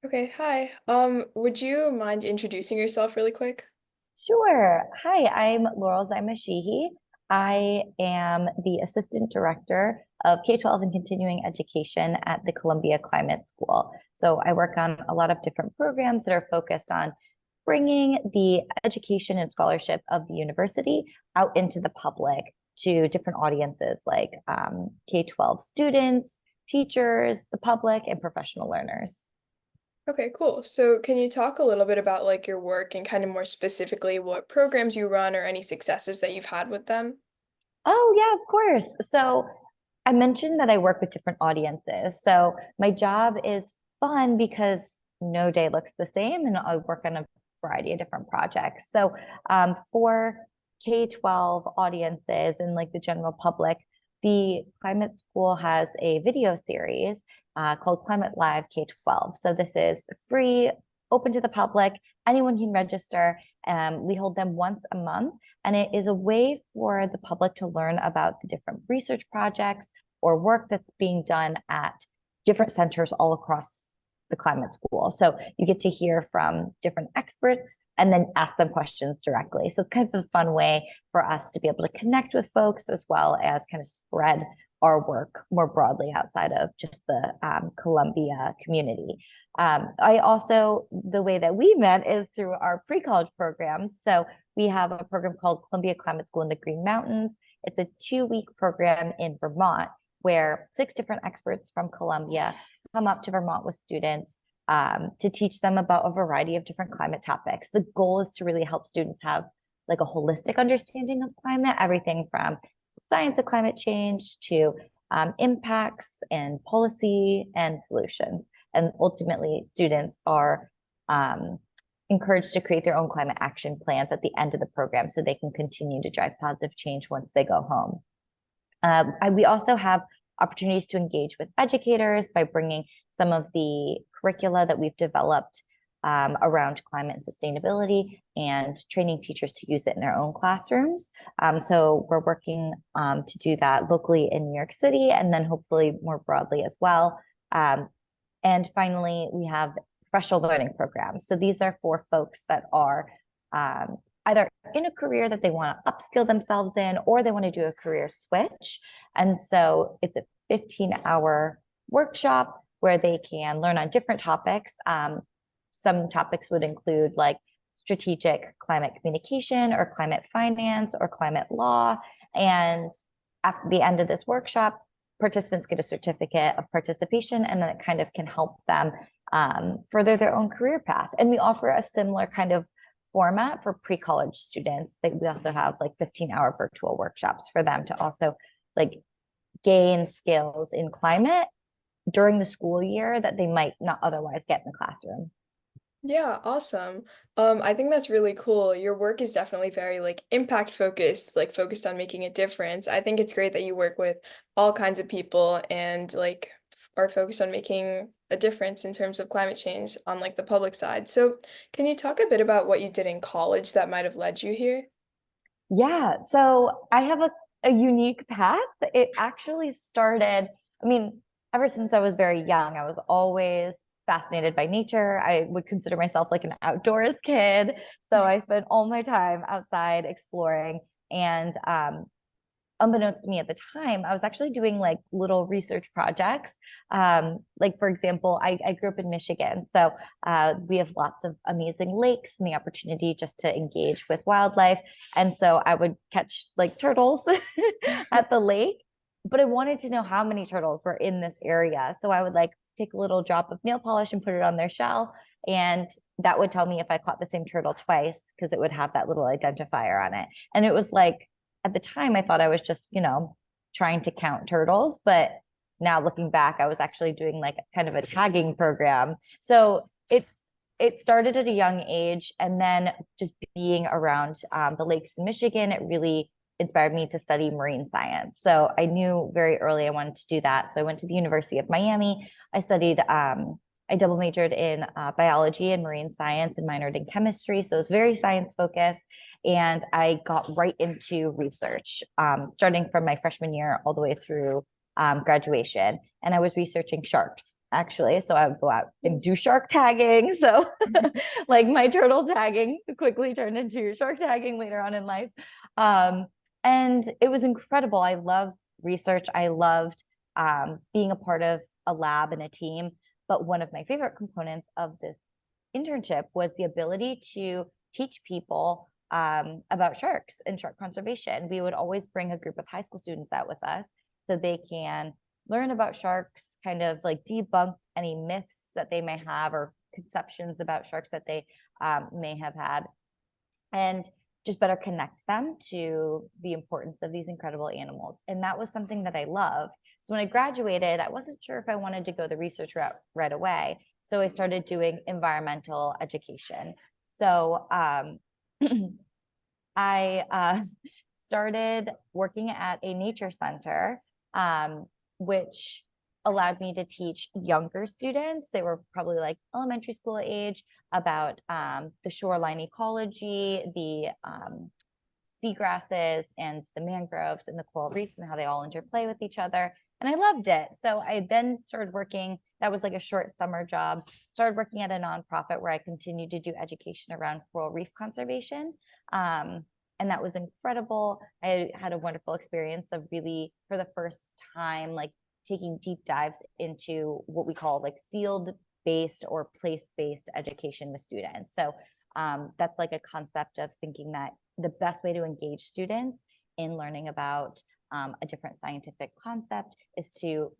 Okay, hi. Would you mind introducing yourself really quick? Sure. Hi, I'm Laurel Zaima-Sheehy. I am the Assistant Director of K-12 and Continuing Education at the Columbia Climate School. So I work on a lot of different programs that are focused on bringing the education and scholarship of the university out into the public to different audiences like K-12 students, teachers, the public, and professional learners. Okay, cool. So can you talk a little bit about like your work and kind of more specifically what programs you run or any successes that you've had with them? Oh, yeah, of course. So I mentioned that I work with different audiences. So my job is fun because no day looks the same, and I work on a variety of different projects. So for K-12 audiences and like the general public, the Climate School has a video series called Climate Live K-12. So this is free, open to the public. Anyone can register. We hold them once a month, and it is a way for the public to learn about the different research projects or work that's being done at different centers all across the climate school. So you get to hear from different experts and then ask them questions directly. So it's kind of a fun way for us to be able to connect with folks as well as kind of spread our work more broadly outside of just the Columbia community. I also, the way that we met is through our pre-college programs. So we have a program called Columbia Climate School in the Green Mountains. It's a 2-week program in Vermont where 6 different experts from Columbia come up to Vermont with students to teach them about a variety of different climate topics. The goal is to really help students have like a holistic understanding of climate, everything from science of climate change to impacts and policy and solutions. And ultimately, students are encouraged to create their own climate action plans at the end of the program so they can continue to drive positive change once they go home. We also have opportunities to engage with educators by bringing some of the curricula that we've developed around climate and sustainability and training teachers to use it in their own classrooms. So we're working to do that locally in New York City and then hopefully more broadly as well. And finally, we have professional learning programs. So these are for folks that are either in a career that they want to upskill themselves in, or they want to do a career switch. And so it's a 15-hour workshop where they can learn on different topics. Some topics would include like strategic climate communication or climate finance or climate law. And at the end of this workshop, participants get a certificate of participation, and then it kind of can help them further their own career path. And we offer a similar kind of format for pre-college students. We also have like 15-hour virtual workshops for them to also like gain skills in climate during the school year that they might not otherwise get in the classroom. Yeah, awesome. I think that's really cool. Your work is definitely very like impact focused, like focused on making a difference. I think it's great that you work with all kinds of people and like are focused on making a difference in terms of climate change on like the public side. So, can you talk a bit about what you did in college that might have led you here? Yeah, so I have a unique path. It actually started, I mean, ever since I was very young, I was always fascinated by nature. I would consider myself like an outdoors kid. So I spent all my time outside exploring. And unbeknownst to me at the time, I was actually doing like little research projects. Like, for example, I grew up in Michigan. So we have lots of amazing lakes and the opportunity just to engage with wildlife. And so I would catch like turtles at the lake, but I wanted to know how many turtles were in this area. So I would like take a little drop of nail polish and put it on their shell. And that would tell me if I caught the same turtle twice because it would have that little identifier on it. And it was like, at the time I thought I was just, trying to count turtles, but now looking back, I was actually doing like kind of a tagging program. So it started at a young age, and then just being around the lakes in Michigan, it really inspired me to study marine science. So I knew very early I wanted to do that. So I went to the University of Miami. I studied. I double majored in biology and marine science and minored in chemistry. So it was very science focused. And I got right into research, starting from my freshman year all the way through graduation. And I was researching sharks. actually. So I would go out and do shark tagging. So like my turtle tagging quickly turned into shark tagging later on in life. Um, and it was incredible. I love research. I loved being a part of a lab and a team. But one of my favorite components of this internship was the ability to teach people about sharks and shark conservation. We would always bring a group of high school students out with us so they can learn about sharks, kind of like debunk any myths that they may have or conceptions about sharks that they may have had, and just better connect them to the importance of these incredible animals. And that was something that I loved. So when I graduated, I wasn't sure if I wanted to go the research route right away. So I started doing environmental education. So I started working at a nature center, which allowed me to teach younger students. They were probably like elementary school age, about the shoreline ecology, the seagrasses and the mangroves and the coral reefs and how they all interplay with each other. And I loved it. So I then started working, that was like a short summer job, started working at a nonprofit where I continued to do education around coral reef conservation. And that was incredible. I had a wonderful experience of really, for the first time, like taking deep dives into what we call like field based or place based education with students. So that's like a concept of thinking that the best way to engage students in learning about a different scientific concept is to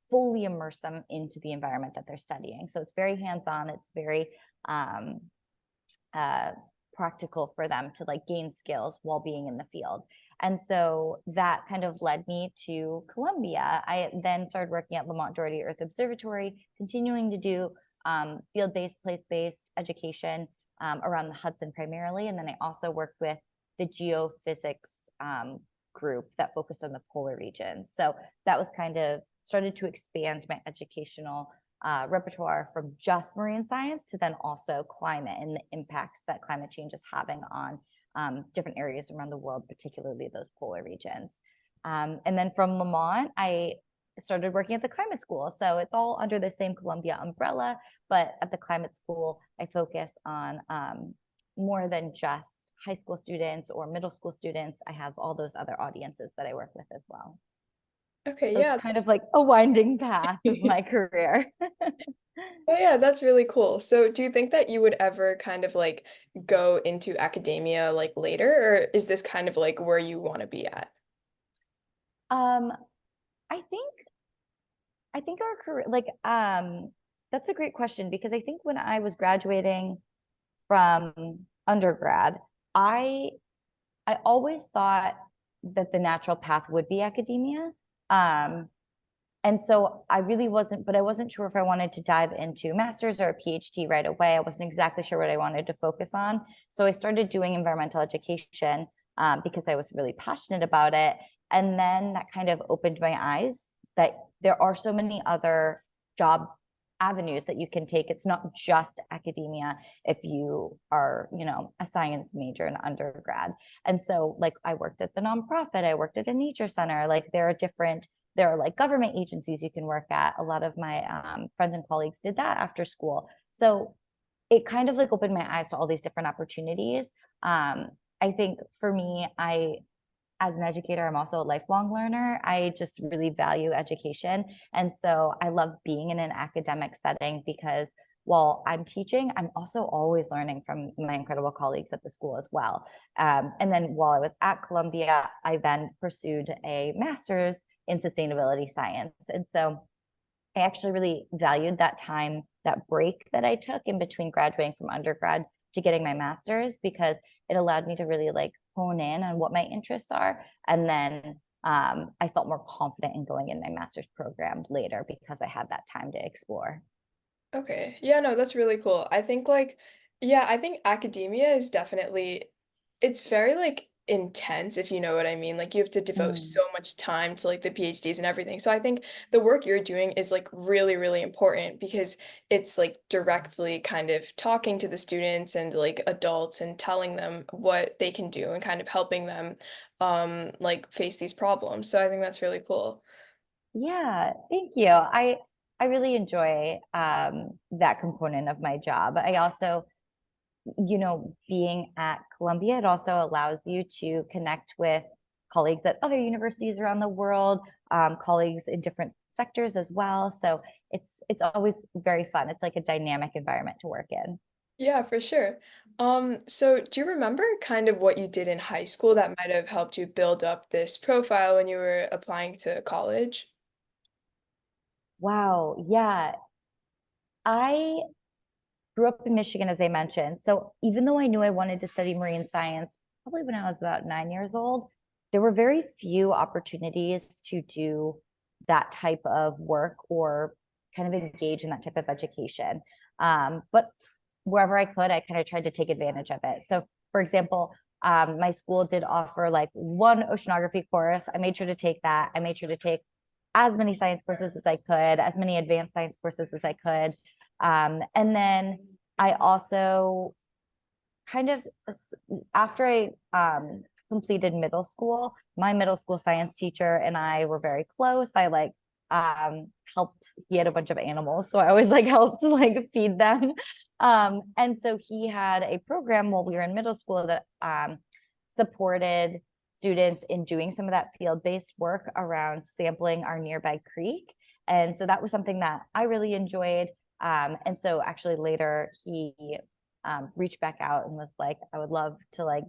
fully immerse them into the environment that they're studying. So it's very hands-on. It's very uh, practical for them to like gain skills while being in the field. And so that kind of led me to Columbia. I then started working at Lamont Doherty Earth Observatory, continuing to do field-based, place-based education around the Hudson primarily. And then I also worked with the geophysics group that focused on the polar regions. So that was kind of started to expand my educational repertoire from just marine science to then also climate and the impacts that climate change is having on different areas around the world, particularly those polar regions. And then from Lamont, I started working at the climate school. So it's all under the same Columbia umbrella, but at the climate school, I focus on more than just high school students or middle school students. I have all those other audiences that I work with as well. Okay, So it's yeah, kind of like a winding path of my career. oh yeah, that's really cool. So do you think that you would ever kind of like go into academia like later, or is this kind of like where you want to be at? um, I think our career, like, that's a great question because I think when I was graduating from undergrad, I I always thought that the natural path would be academia. Um, and so I really wasn't, but I wasn't sure if I wanted to dive into master's or a PhD right away. I wasn't exactly sure what I wanted to focus on. So I started doing environmental education because I was really passionate about it. And then that kind of opened my eyes that there are so many other job avenues that you can take. It's not just academia if you are, a science major in undergrad. And so like I worked at the nonprofit, I worked at a nature center, like there are like government agencies you can work at. A lot of my friends and colleagues did that after school. So it kind of like opened my eyes to all these different opportunities. I think for me, as an educator, I'm also a lifelong learner. I just really value education. And so I love being in an academic setting because while I'm teaching, I'm also always learning from my incredible colleagues at the school as well. And then while I was at Columbia, I then pursued a master's in sustainability science. And so I actually really valued that time, that break that I took in between graduating from undergrad to getting my master's, because it allowed me to really like hone in on what my interests are. And then I felt more confident in going in my master's program later because I had that time to explore. Okay. Yeah, no, that's really cool. I think like, yeah, I think academia is definitely, it's very like intense, if you know what I mean. Like you have to devote Mm. so much time to like the PhDs and everything. So I think the work you're doing is like really, really important because it's like directly kind of talking to the students and like adults and telling them what they can do and kind of helping them like face these problems. So I think that's really cool. Yeah, thank you. I really enjoy that component of my job. I also, being at Columbia, it also allows you to connect with colleagues at other universities around the world, colleagues in different sectors as well. So it's always very fun. It's like a dynamic environment to work in. Yeah, for sure. So do you remember kind of what you did in high school that might have helped you build up this profile when you were applying to college? Wow. Yeah. I grew up in Michigan, as I mentioned. So even though I knew I wanted to study marine science, probably when I was about 9 years old, there were very few opportunities to do that type of work or kind of engage in that type of education. But wherever I could, I kind of tried to take advantage of it. So, for example, my school did offer like one oceanography course. I made sure to take that. I made sure to take as many science courses as I could, as many advanced science courses as I could. And then I also kind of, after I completed middle school, my middle school science teacher and I were very close. I like helped, he had a bunch of animals, so I always like helped like feed them. And so he had a program while we were in middle school that supported students in doing some of that field-based work around sampling our nearby creek. And so that was something that I really enjoyed. And so actually later he reached back out and was like, I would love to like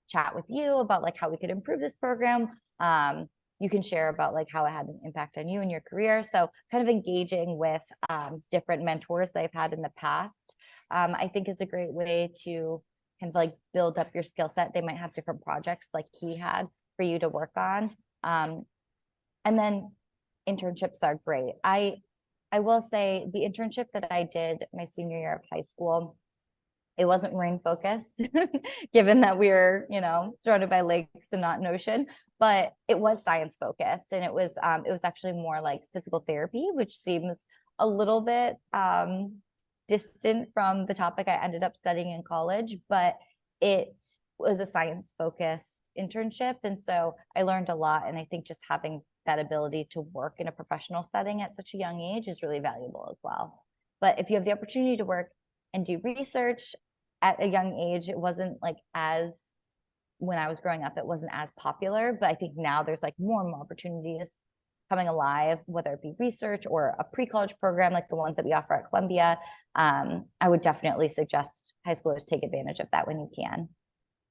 chat with you about like how we could improve this program. You can share about like how it had an impact on you and your career. So kind of engaging with different mentors that I've had in the past, I think is a great way to kind of like build up your skill set. They might have different projects like he had for you to work on. And then internships are great. I will say the internship that I did my senior year of high school, it wasn't marine focused, given that we were, surrounded by lakes and not an ocean, but it was science focused, and it was actually more like physical therapy, which seems a little bit distant from the topic I ended up studying in college, but it was a science focused internship, and so I learned a lot, and I think just having that ability to work in a professional setting at such a young age is really valuable as well. But if you have the opportunity to work and do research at a young age, it wasn't like as when I was growing up, it wasn't as popular. But I think now there's like more and more opportunities coming alive, whether it be research or a pre-college program like the ones that we offer at Columbia. I would definitely suggest high schoolers take advantage of that when you can.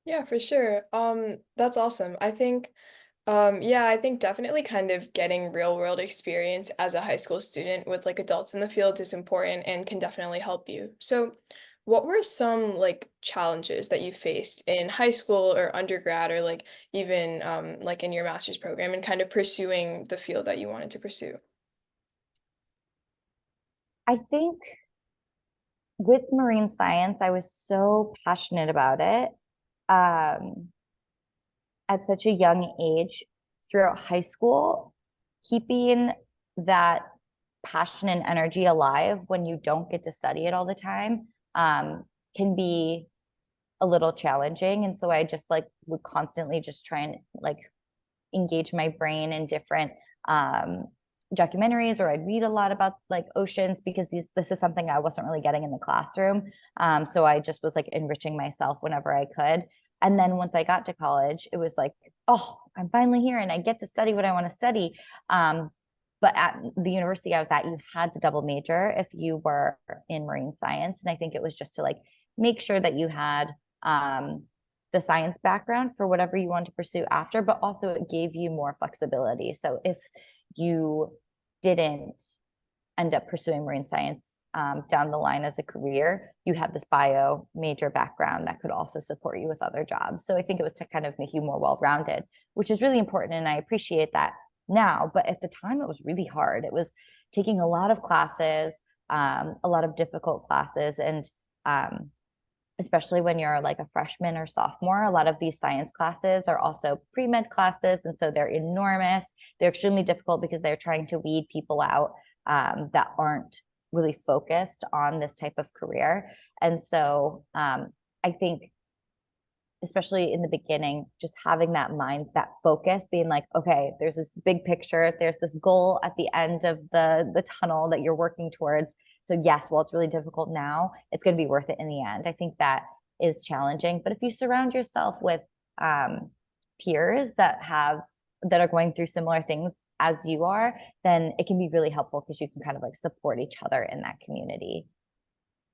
Yeah, for sure. That's awesome. Yeah, I think definitely kind of getting real world experience as a high school student with like adults in the field is important and can definitely help you. So, what were some like challenges that you faced in high school or undergrad or like even like in your master's program and kind of pursuing the field that you wanted to pursue? I think with marine science, I was so passionate about it um, at such a young age throughout high school, keeping that passion and energy alive when you don't get to study it all the time can be a little challenging. And so I just like would constantly just try and like engage my brain in different documentaries, or I'd read a lot about like oceans because this is something I wasn't really getting in the classroom. So I just was like enriching myself whenever I could. And then once I got to college, it was like, oh, I'm finally here and I get to study what I want to study. But at the university I was at, you had to double major if you were in marine science. And I think it was just to like make sure that you had the science background for whatever you want to pursue after, but also it gave you more flexibility. So if you didn't end up pursuing marine science down the line as a career, you had this bio major background that could also support you with other jobs. So I think it was to kind of make you more well-rounded, which is really important. And I appreciate that now, but at the time it was really hard. It was taking a lot of classes, a lot of difficult classes, and especially when you're like a freshman or sophomore, a lot of these science classes are also pre-med classes. And so they're enormous. They're extremely difficult because they're trying to weed people out that aren't really focused on this type of career. And so I think especially in the beginning, just having that mind, that focus, being like, okay, there's this big picture, there's this goal at the end of the tunnel that you're working towards. So yes, while it's really difficult now, it's going to be worth it in the end. I think that is challenging. But if you surround yourself with um, peers that are going through similar things as you are, then it can be really helpful because you can kind of like support each other in that community.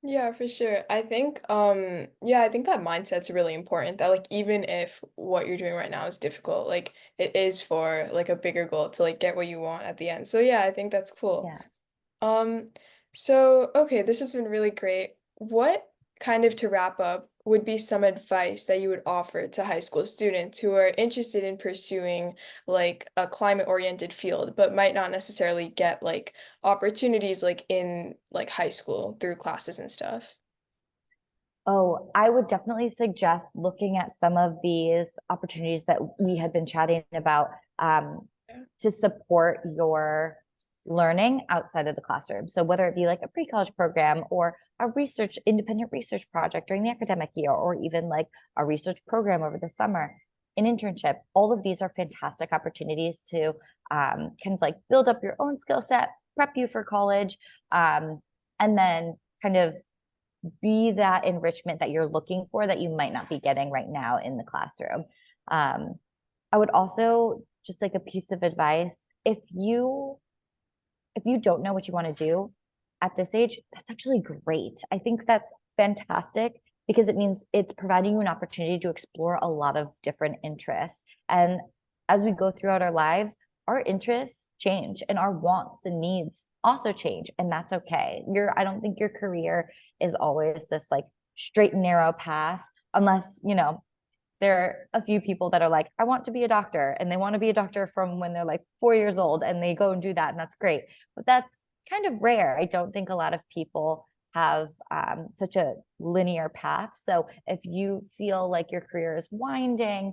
Yeah, for sure. I think that mindset's really important that like even if what you're doing right now is difficult, like it is for like a bigger goal to like get what you want at the end. So yeah, I think that's cool. Yeah. Um, so okay, this has been really great. What kind of to wrap up would be some advice that you would offer to high school students who are interested in pursuing like a climate-oriented field, but might not necessarily get like opportunities like in like high school through classes and stuff? Oh, I would definitely suggest looking at some of these opportunities that we had been chatting about Yeah. to support your learning outside of the classroom. So whether it be like a pre-college program or a independent research project during the academic year, or even like a research program over the summer, an internship, all of these are fantastic opportunities to kind of like build up your own skill set, prep you for college, and then kind of be that enrichment that you're looking for that you might not be getting right now in the classroom. Um, I would also just like a piece of advice, if you if you don't know what you want to do at this age, that's actually great. I think that's fantastic because it means it's providing you an opportunity to explore a lot of different interests. And as we go throughout our lives, our interests change and our wants and needs also change. And that's okay. I don't think your career is always this like straight and narrow path, unless, there are a few people that are like, I want to be a doctor, and they want to be a doctor from when they're like 4 years old, and they go and do that, and that's great. But that's kind of rare. I don't think a lot of people have such a linear path. So if you feel like your career is winding,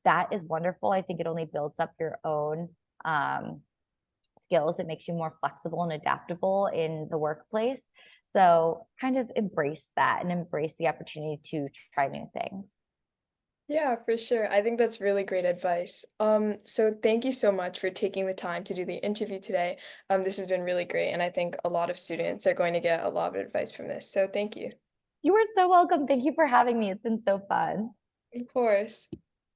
that is wonderful. I think it only builds up your own um, skills. It makes you more flexible and adaptable in the workplace. So kind of embrace that and embrace the opportunity to try new things. Yeah, for sure. I think that's really great advice. So thank you so much for taking the time to do the interview today. This has been really great, and I think a lot of students are going to get a lot of advice from this. So thank you. You are so welcome. Thank you for having me. It's been so fun. Of course.